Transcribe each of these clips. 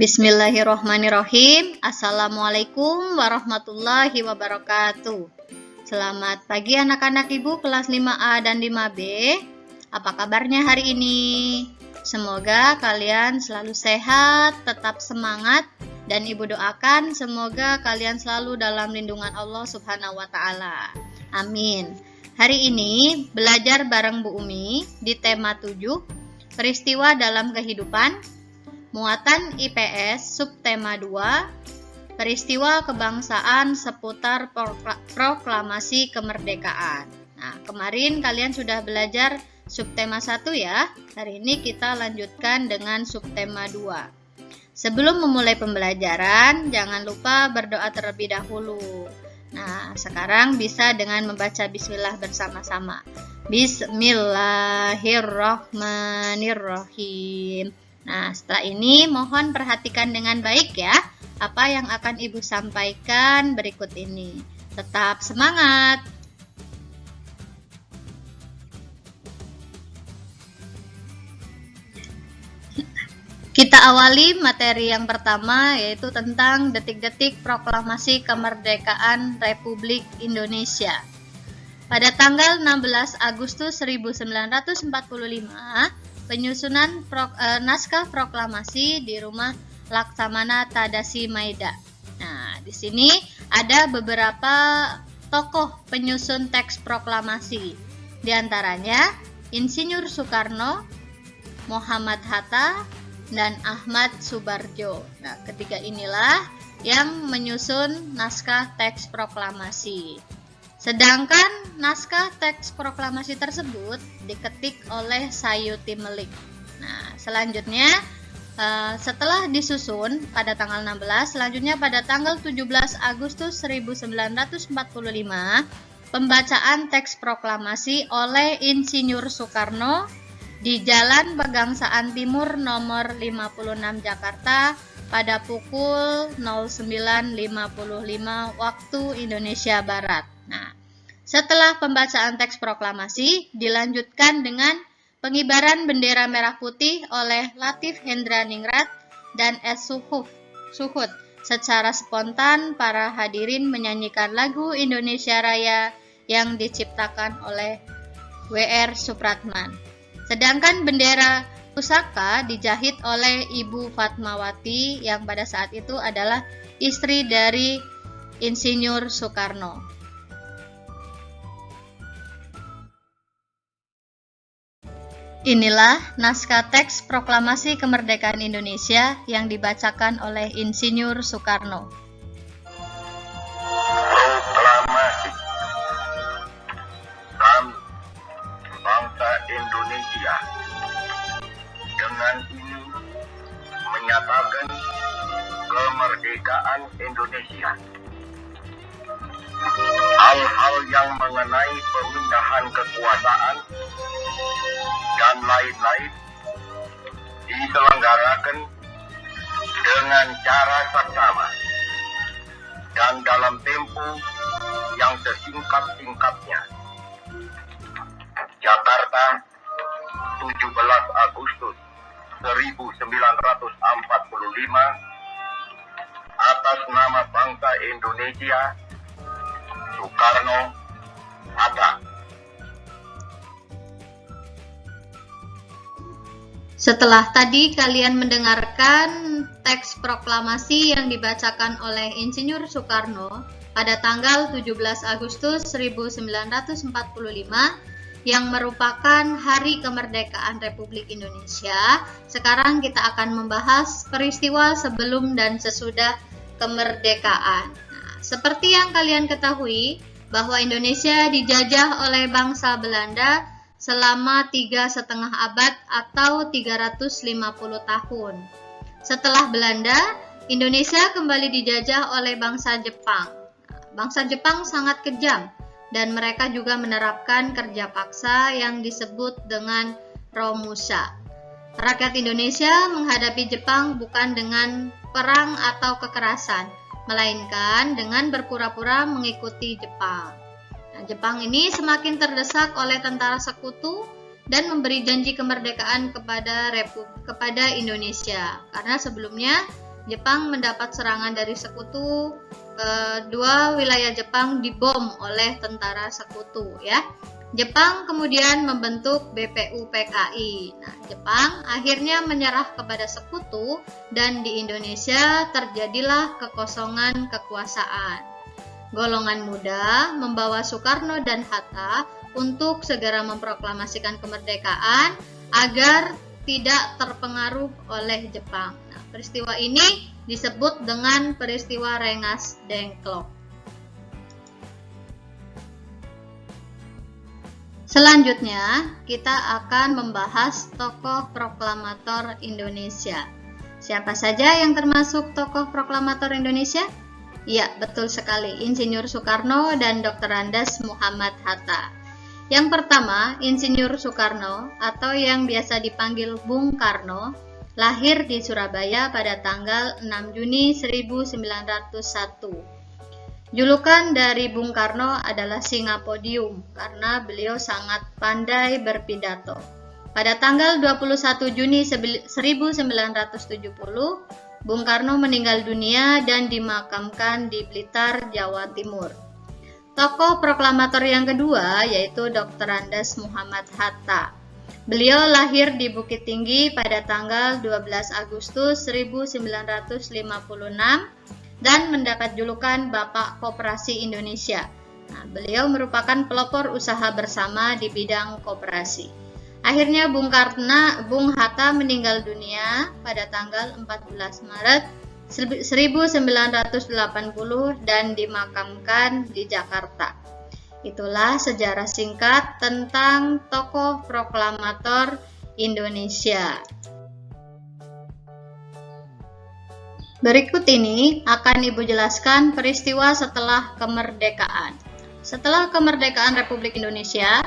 Bismillahirrohmanirrohim. Assalamualaikum warahmatullahi wabarakatuh. Selamat pagi anak-anak ibu kelas 5A dan 5B. Apa kabarnya hari ini? Semoga kalian selalu sehat, tetap semangat, dan ibu doakan semoga kalian selalu dalam lindungan Allah Subhanahu wa Ta'ala. Amin. Hari ini belajar bareng Bu Umi di tema 7, peristiwa dalam kehidupan. Muatan IPS subtema 2, peristiwa kebangsaan seputar proklamasi kemerdekaan. Nah, kemarin kalian sudah belajar subtema 1 ya. Hari ini kita lanjutkan dengan subtema 2. Sebelum memulai pembelajaran, jangan lupa berdoa terlebih dahulu. Nah, sekarang bisa dengan membaca bismillah bersama-sama. Bismillahirrahmanirrahim. Nah, setelah ini mohon perhatikan dengan baik ya apa yang akan Ibu sampaikan berikut ini. Tetap semangat! Kita awali materi yang pertama, yaitu tentang detik-detik proklamasi kemerdekaan Republik Indonesia. Pada tanggal 16 Agustus 1945, penyusunan naskah proklamasi di rumah Laksamana Tadasi Maeda. Nah, di sini ada beberapa tokoh penyusun teks proklamasi. Di antaranya Insinyur Soekarno, Muhammad Hatta, dan Ahmad Subarjo. Nah, ketiga inilah yang menyusun naskah teks proklamasi. Sedangkan naskah teks proklamasi tersebut diketik oleh Sayuti Melik. Nah, selanjutnya setelah disusun pada tanggal 16, selanjutnya pada tanggal 17 Agustus 1945, pembacaan teks proklamasi oleh Insinyur Soekarno di Jalan Pegangsaan Timur nomor 56 Jakarta pada pukul 09.55 waktu Indonesia Barat. Nah, setelah pembacaan teks proklamasi dilanjutkan dengan pengibaran bendera merah putih oleh Latif Hendraningrat dan S. Suhud. Secara spontan para hadirin menyanyikan lagu Indonesia Raya yang diciptakan oleh W.R. Supratman. Sedangkan bendera pusaka dijahit oleh Ibu Fatmawati yang pada saat itu adalah istri dari Insinyur Soekarno. Inilah naskah teks proklamasi kemerdekaan Indonesia yang dibacakan oleh Insinyur Soekarno. Proklamasi. Kami, bangsa Indonesia, dengan ini menyatakan kemerdekaan Indonesia. Hal-hal yang mengenai pemindahan kekuasaan dan lain-lain diselenggarakan dengan cara saksama dan dalam tempo yang sesingkat-singkatnya. Jakarta, 17 Agustus 1945, atas nama bangsa Indonesia, Soekarno, Hatta. Setelah tadi kalian mendengarkan teks proklamasi yang dibacakan oleh Insinyur Soekarno pada tanggal 17 Agustus 1945 yang merupakan Hari Kemerdekaan Republik Indonesia, sekarang kita akan membahas peristiwa sebelum dan sesudah kemerdekaan. Nah, seperti yang kalian ketahui bahwa Indonesia dijajah oleh bangsa Belanda selama 3,5 abad atau 350 tahun. Setelah Belanda, Indonesia kembali dijajah oleh bangsa Jepang. Bangsa Jepang sangat kejam dan mereka juga menerapkan kerja paksa yang disebut dengan Romusha. Rakyat Indonesia menghadapi Jepang bukan dengan perang atau kekerasan, melainkan dengan berpura-pura mengikuti Jepang. Jepang ini semakin terdesak oleh tentara sekutu dan memberi janji kemerdekaan kepada Indonesia, karena sebelumnya Jepang mendapat serangan dari sekutu. Dua wilayah Jepang dibom oleh tentara sekutu ya. Jepang kemudian membentuk BPU PKI. Nah, Jepang akhirnya menyerah kepada sekutu dan di Indonesia terjadilah kekosongan kekuasaan. Golongan muda membawa Soekarno dan Hatta untuk segera memproklamasikan kemerdekaan agar tidak terpengaruh oleh Jepang. Nah, peristiwa ini disebut dengan peristiwa Rengas Dengklok. Selanjutnya, kita akan membahas tokoh proklamator Indonesia. Siapa saja yang termasuk tokoh proklamator Indonesia? Ya, betul sekali, Insinyur Soekarno dan Dr. Andes Muhammad Hatta. Yang pertama, Insinyur Soekarno atau yang biasa dipanggil Bung Karno, lahir di Surabaya pada tanggal 6 Juni 1901. Julukan dari Bung Karno adalah Singa Podium karena beliau sangat pandai berpidato. Pada tanggal 21 Juni 1970, Bung Karno meninggal dunia dan dimakamkan di Blitar, Jawa Timur. Tokoh proklamator yang kedua yaitu Dr. Andes Muhammad Hatta. Beliau lahir di Bukit Tinggi pada tanggal 12 Agustus 1956 dan mendapat julukan Bapak Koperasi Indonesia. Nah, beliau merupakan pelopor usaha bersama di bidang koperasi. Akhirnya Bung Hatta meninggal dunia pada tanggal 14 Maret 1980 dan dimakamkan di Jakarta. Itulah sejarah singkat tentang tokoh proklamator Indonesia. Berikut ini akan Ibu jelaskan peristiwa setelah kemerdekaan. Setelah kemerdekaan Republik Indonesia,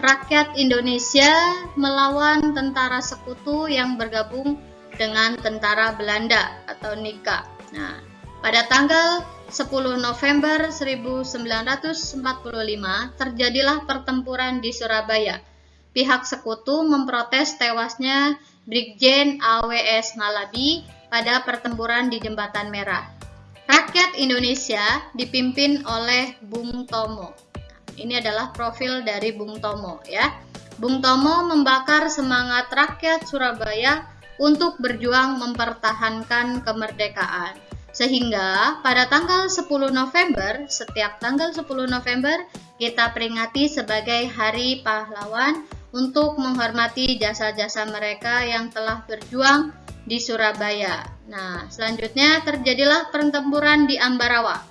rakyat Indonesia melawan tentara sekutu yang bergabung dengan tentara Belanda atau NIKA. Nah, pada tanggal 10 November 1945 terjadilah pertempuran di Surabaya. Pihak sekutu memprotes tewasnya Brigjen AWS Malabi pada pertempuran di Jembatan Merah. Rakyat Indonesia dipimpin oleh Bung Tomo. Ini adalah profil dari Bung Tomo ya. Bung Tomo membakar semangat rakyat Surabaya untuk berjuang mempertahankan kemerdekaan. Sehingga pada tanggal 10 November, setiap tanggal 10 November kita peringati sebagai Hari Pahlawan untuk menghormati jasa-jasa mereka yang telah berjuang di Surabaya. Nah, selanjutnya terjadilah pertempuran di Ambarawa.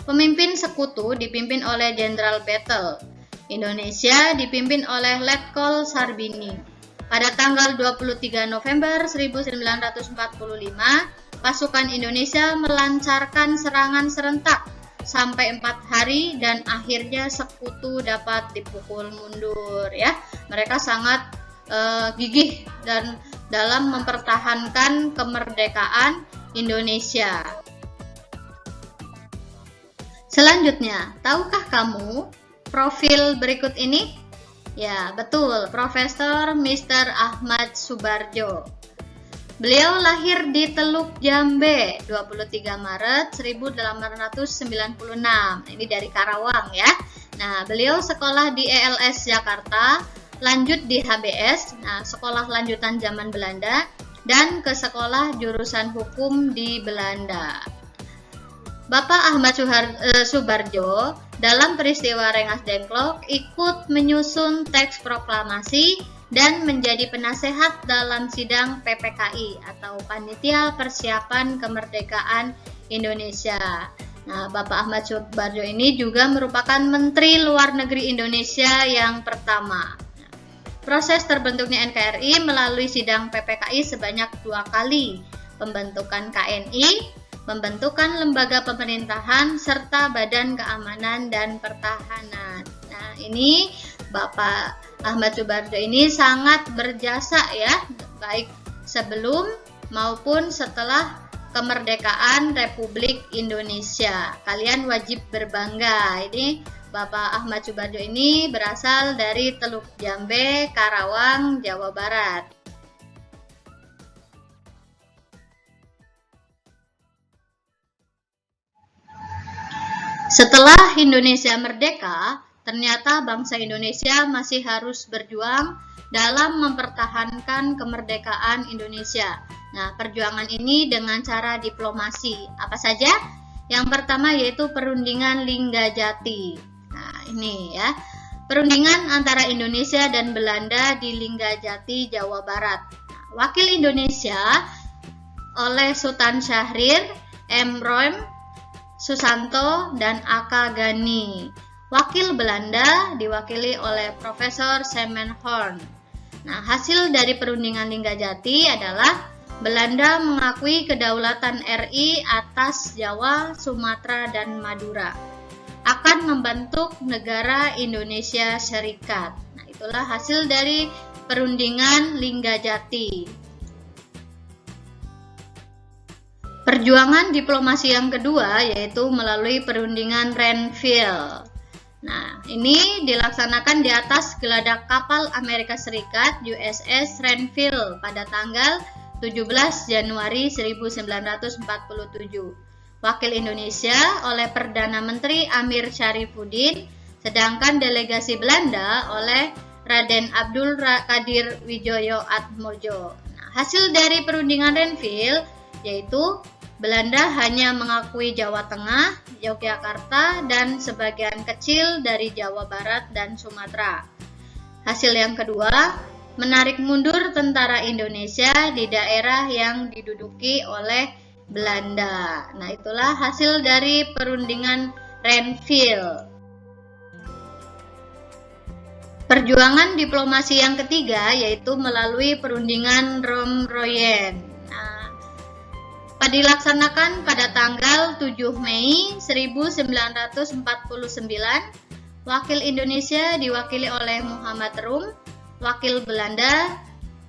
Pemimpin sekutu dipimpin oleh Jenderal Battle. Indonesia dipimpin oleh Letkol Sarbini. Pada tanggal 23 November 1945, pasukan Indonesia melancarkan serangan serentak sampai 4 hari dan akhirnya sekutu dapat dipukul mundur ya. Mereka sangat gigih dan dalam mempertahankan kemerdekaan Indonesia. Selanjutnya, tahukah kamu profil berikut ini? Ya, betul, Profesor Mr. Ahmad Soebardjo. Beliau lahir di Teluk Jambe 23 Maret 1896. Ini dari Karawang ya. Nah, beliau sekolah di ELS Jakarta, lanjut di HBS, nah, sekolah lanjutan zaman Belanda, dan ke sekolah jurusan hukum di Belanda. Bapak Ahmad Soebardjo dalam peristiwa Rengas Dengklok ikut menyusun teks proklamasi dan menjadi penasehat dalam sidang PPKI atau Panitia Persiapan Kemerdekaan Indonesia. Nah, Bapak Ahmad Soebardjo ini juga merupakan Menteri Luar Negeri Indonesia yang pertama. Proses terbentuknya NKRI melalui sidang PPKI sebanyak 2 kali, pembentukan KNI, pembentukan lembaga pemerintahan, serta Badan Keamanan dan Pertahanan. Nah, ini Bapak Ahmad Soebardjo ini sangat berjasa ya, baik sebelum maupun setelah kemerdekaan Republik Indonesia. Kalian wajib berbangga. Ini Bapak Ahmad Soebardjo ini berasal dari Teluk Jambe, Karawang, Jawa Barat. Setelah Indonesia merdeka, ternyata bangsa Indonesia masih harus berjuang dalam mempertahankan kemerdekaan Indonesia. Nah, perjuangan ini dengan cara diplomasi. Apa saja? Yang pertama yaitu perundingan Linggajati. Nah, ini ya. Perundingan antara Indonesia dan Belanda di Linggajati, Jawa Barat. Nah, wakil Indonesia oleh Sultan Syahrir, M. Roem, Susanto, dan A.K. Gani. Wakil Belanda diwakili oleh Profesor Semenhorn. Nah, hasil dari perundingan Linggajati adalah Belanda mengakui kedaulatan RI atas Jawa, Sumatera, dan Madura. Akan membentuk negara Indonesia Serikat. Nah, itulah hasil dari perundingan Linggajati. Perjuangan diplomasi yang kedua yaitu melalui perundingan Renville. Nah, ini dilaksanakan di atas geladak kapal Amerika Serikat USS Renville pada tanggal 17 Januari 1947. Wakil Indonesia oleh Perdana Menteri Amir Syarifuddin, sedangkan delegasi Belanda oleh Raden Abdul Qadir Wijoyo Atmojo. Nah, hasil dari perundingan Renville yaitu Belanda hanya mengakui Jawa Tengah, Yogyakarta, dan sebagian kecil dari Jawa Barat dan Sumatera. Hasil yang kedua, menarik mundur tentara Indonesia di daerah yang diduduki oleh Belanda. Nah, itulah hasil dari perundingan Renville. Perjuangan diplomasi yang ketiga yaitu melalui perundingan Rom-Royen. Dilaksanakan pada tanggal 7 Mei 1949, wakil Indonesia diwakili oleh Muhammad Rum, wakil Belanda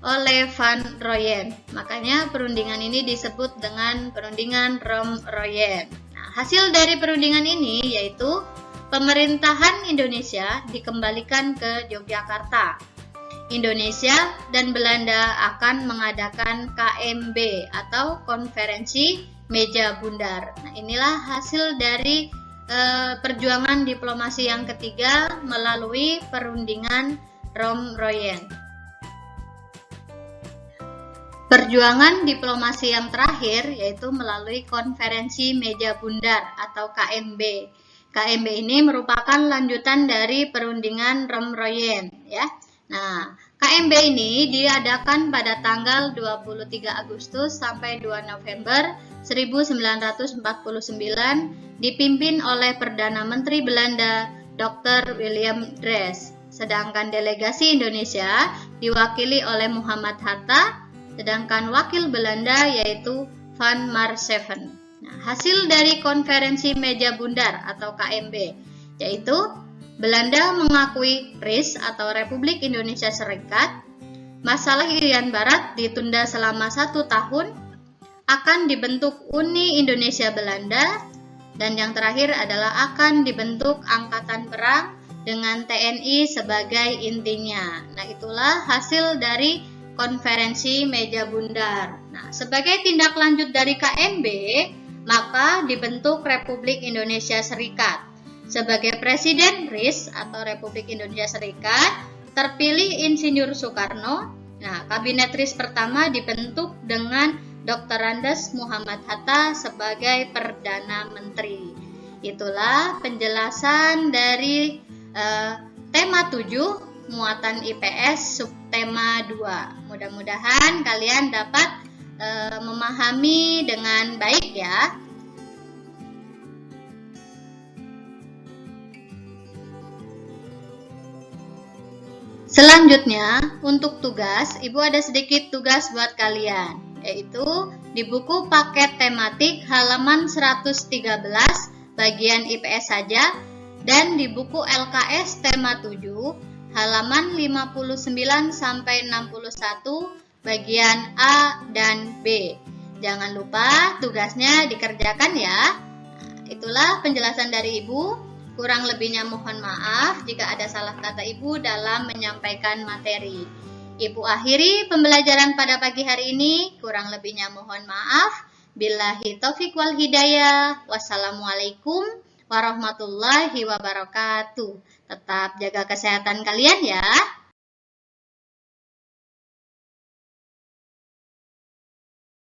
oleh Van Royen. Makanya perundingan ini disebut dengan perundingan Rom-Royen. Nah, hasil dari perundingan ini yaitu pemerintahan Indonesia dikembalikan ke Yogyakarta. Indonesia dan Belanda akan mengadakan KMB atau Konferensi Meja Bundar. Nah, inilah hasil dari perjuangan diplomasi yang ketiga melalui perundingan Rom-Royen. Perjuangan diplomasi yang terakhir yaitu melalui Konferensi Meja Bundar atau KMB. KMB ini merupakan lanjutan dari perundingan Rom-Royen, ya. Nah, KMB ini diadakan pada tanggal 23 Agustus sampai 2 November 1949 dipimpin oleh Perdana Menteri Belanda Dr. William Drees. Sedangkan delegasi Indonesia diwakili oleh Muhammad Hatta, sedangkan wakil Belanda yaitu Van Marseven. Nah, hasil dari Konferensi Meja Bundar atau KMB yaitu Belanda mengakui RIS atau Republik Indonesia Serikat, masalah Irian Barat ditunda selama 1 tahun, akan dibentuk Uni Indonesia Belanda, dan yang terakhir adalah akan dibentuk Angkatan Perang dengan TNI sebagai intinya. Nah, itulah hasil dari Konferensi Meja Bundar. Nah, sebagai tindak lanjut dari KMB, maka dibentuk Republik Indonesia Serikat. Sebagai Presiden RIS atau Republik Indonesia Serikat, terpilih Insinyur Soekarno. Nah, Kabinet RIS pertama dibentuk dengan Dr. Andes Muhammad Hatta sebagai Perdana Menteri. Itulah penjelasan dari tema 7, muatan IPS subtema 2. Mudah-mudahan kalian dapat memahami dengan baik ya. Selanjutnya, untuk tugas, Ibu ada sedikit tugas buat kalian, yaitu di buku paket tematik halaman 113 bagian IPS saja, dan di buku LKS tema 7 halaman 59 sampai 61 bagian A dan B. Jangan lupa tugasnya dikerjakan ya. Nah, itulah penjelasan dari Ibu. Kurang lebihnya mohon maaf jika ada salah kata Ibu dalam menyampaikan materi. Ibu akhiri pembelajaran pada pagi hari ini. Kurang lebihnya mohon maaf. Billahi taufiq wal hidayah. Wassalamualaikum warahmatullahi wabarakatuh. Tetap jaga kesehatan kalian ya.